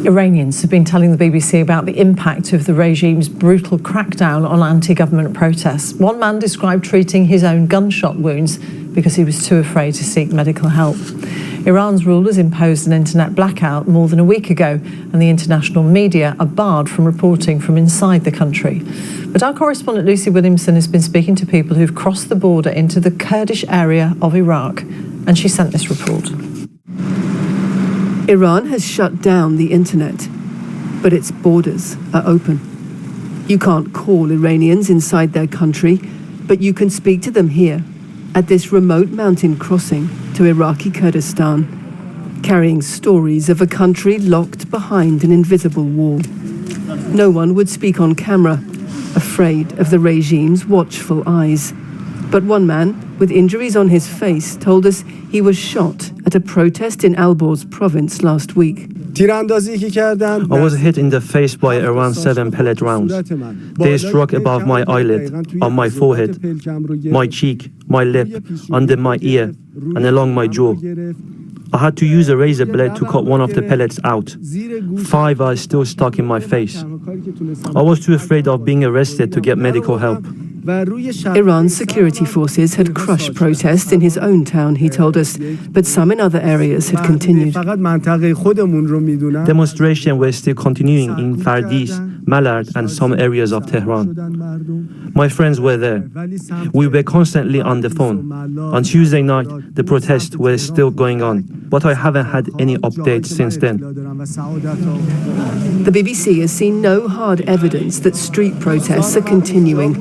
Iranians have been telling the BBC about the impact of the regime's brutal crackdown on anti-government protests. One man described treating his own gunshot wounds because he was too afraid to seek medical help. Iran's rulers imposed an internet blackout more than a week ago, and the international media are barred from reporting from inside the country. But our correspondent Lucy Williamson has been speaking to people who've crossed the border into the Kurdish area of Iraq, and she sent this report. Iran has shut down the internet, but its borders are open. You can't call Iranians inside their country, but you can speak to them here at this remote mountain crossing to Iraqi Kurdistan, carrying stories of a country locked behind an invisible wall. No one would speak on camera, afraid of the regime's watchful eyes. But one man with injuries on his face told us he was shot at a protest in Alborz province last week. I was hit in the face by around 7 pellet rounds. They struck above my eyelid, on my forehead, my cheek, my lip, under my ear, and along my jaw. I had to use a razor blade to cut one of the pellets out. 5 are still stuck in my face. I was too afraid of being arrested to get medical help. Iran's security forces had crushed protests in his own town, he told us, but some in other areas had continued. Demonstrations were still continuing in Fardis, Malard, and some areas of Tehran. My friends were there. We were constantly on the phone. On Tuesday night, the protests were still going on, but I haven't had any updates since then. The BBC has seen no hard evidence that street protests are continuing.